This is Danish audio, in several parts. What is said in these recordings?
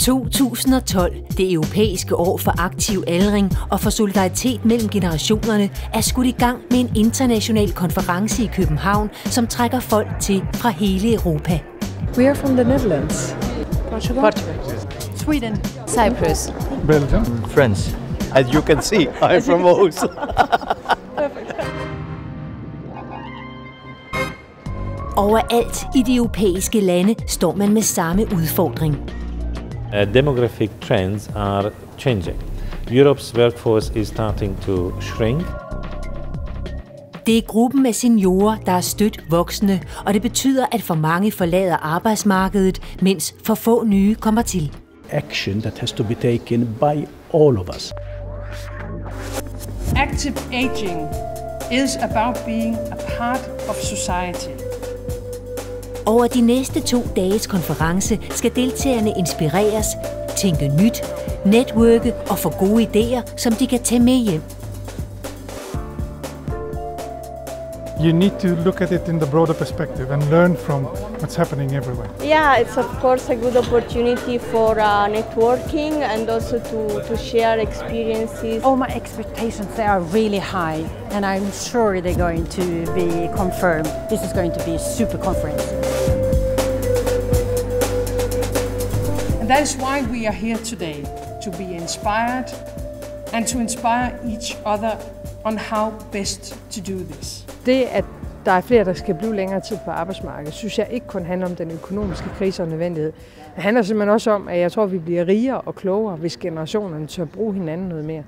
2012, det europæiske år for aktiv aldring og for solidaritet mellem generationerne, er skudt i gang med en international konference i København, som trækker folk til fra hele Europa. We are from the Netherlands. Portugal. Sweden. Cyprus. Belgium. France. As you can see, I'm from Aarhus. Overalt i de europæiske lande står man med samme udfordring. Demographic trends are changing. Europe's workforce is starting to shrink. Det er gruppen af seniorer, der er stødt voksne, og det betyder, at for mange forlader arbejdsmarkedet, mens for få nye kommer til. Action that has to be taken by all of us. Active aging is about being a part of society. Over de næste 2 dages konference skal deltagerne inspireres, tænke nyt, netværke og få gode idéer, som de kan tage med hjem. You need to look at it in the broader perspective and learn from what's happening everywhere. Yeah, it's of course a good opportunity for networking and also to share experiences. All my expectations, they are really high, and I'm sure they're going to be confirmed. This is going to be a super conference. And that is why we are here today, to be inspired and to inspire each other on how best to do this. Det, at der er flere, der skal blive længere tid på arbejdsmarkedet, synes jeg ikke kun handler om den økonomiske krise og nødvendighed. Det handler simpelthen også om, at jeg tror, at vi bliver rigere og klogere, hvis generationerne tør bruge hinanden noget mere.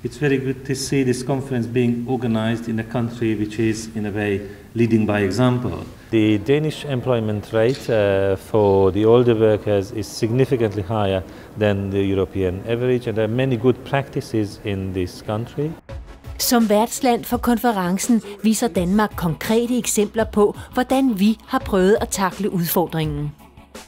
It's very good to see this conference being organized in a country which is, in a way, leading by example. The Danish employment rate for the older workers is significantly higher than the European average, and there are many good practices in this country. Som værtsland for konferencen viser Danmark konkrete eksempler på, hvordan vi har prøvet at takle udfordringen.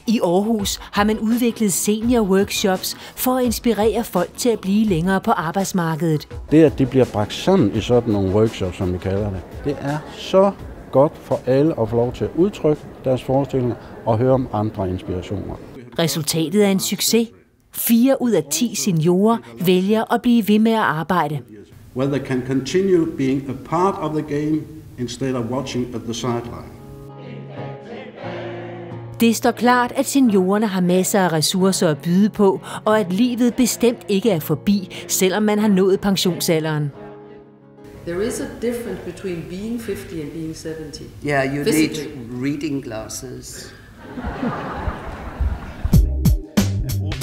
I Aarhus har man udviklet senior-workshops for at inspirere folk til at blive længere på arbejdsmarkedet. Det, at de bliver bragt sammen i sådan nogle workshops, som vi kalder det, det er så godt for alle at få lov til at udtrykke deres forestillinger og høre om andre inspirationer. Resultatet er en succes. 4 ud af 10 seniorer vælger at blive ved med at arbejde. Where they can continue being a part of the game instead of watching at the sideline. Det står klart, at seniorerne har masser af ressourcer at byde på, og at livet bestemt ikke er forbi, selvom man har nået pensionsalderen. There is a difference between being 50 and being 70. Yeah, you need reading glasses.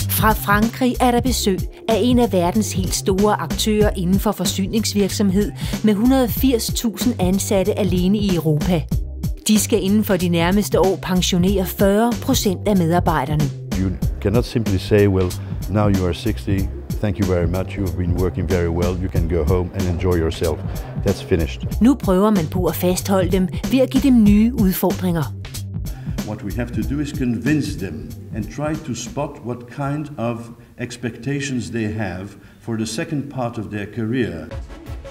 Fra Frankrig er der besøg af en af verdens helt store aktører inden for forsyningsvirksomhed med 180.000 ansatte alene i Europa. De skal inden for de nærmeste år pensionere 40% af medarbejderne. You cannot simply say, well, now you are 60, thank you very much, you've been working very well, you can go home and enjoy yourself. That's finished. Nu prøver man på at fastholde dem ved at give dem nye udfordringer. What we have to do is convince them and try to spot what kind of expectations they have for the second part of their career.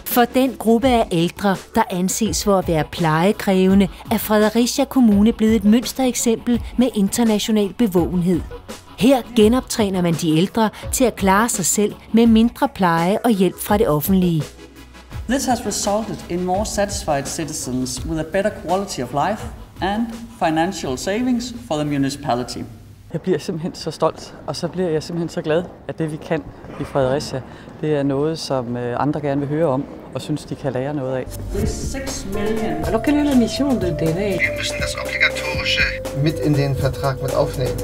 For den gruppe af ældre, der anses for at være plejekrævende, er Fredericia Kommune blevet et mønstereksempel med international bevågenhed. Her genoptræner man de ældre til at klare sig selv med mindre pleje og hjælp fra det offentlige. This has resulted in more satisfied citizens with a better quality of life and financial savings for the municipality. Jeg bliver simpelthen så stolt, og så bliver jeg simpelthen så glad, at det vi kan i Fredericia, det er noget, som andre gerne vil høre om og synes, de kan lære noget af. Det er 6 millioner. Aber quelle est la mission de DNA? Wir müssen das Obligatorische mit in den Vertrag mit aufnehmen.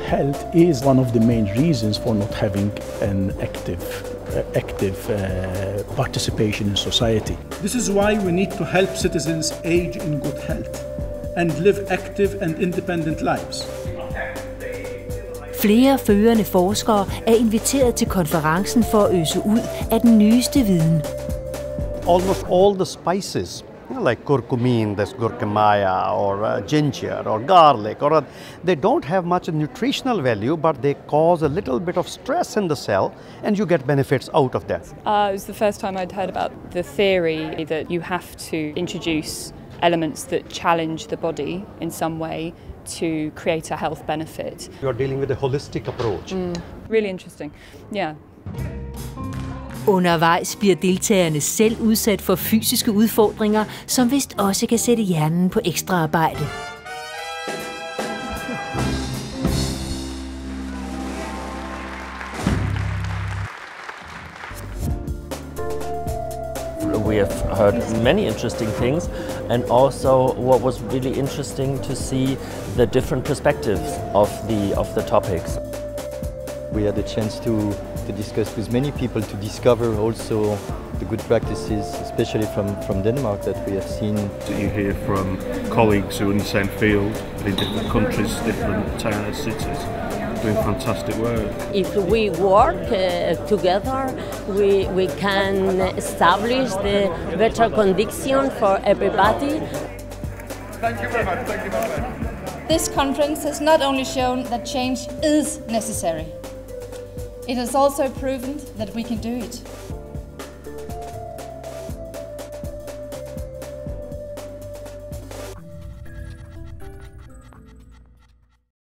Health is one of the main reasons for not having an active participation in society. This is why we need to help citizens age in good health and live active and independent lives. Flere førende forskere er inviteret til konferencen for at øse ud af den nyeste viden. Almost all the spices like curcumin, this gurkamaya, or ginger, or garlic, they don't have much nutritional value, but they cause a little bit of stress in the cell, and you get benefits out of that. It was the first time I'd heard about the theory that you have to introduce elements that challenge the body in some way to create a health benefit. You are dealing with a holistic approach. Really interesting, yeah. Undervejs bliver deltagerne selv udsat for fysiske udfordringer, som vist også kan sætte hjernen på ekstra arbejde. We have heard many interesting things, and also what was really interesting to see the different perspectives of the topics. We had a chance to discuss with many people, to discover also the good practices, especially from Denmark, that we have seen. You hear from colleagues who are in the same field, in different countries, different cities, doing fantastic work. If we work together, we can establish the better condition for everybody. Thank you very much. Thank you very much. This conference has not only shown that change is necessary, it has also proven that we can do it.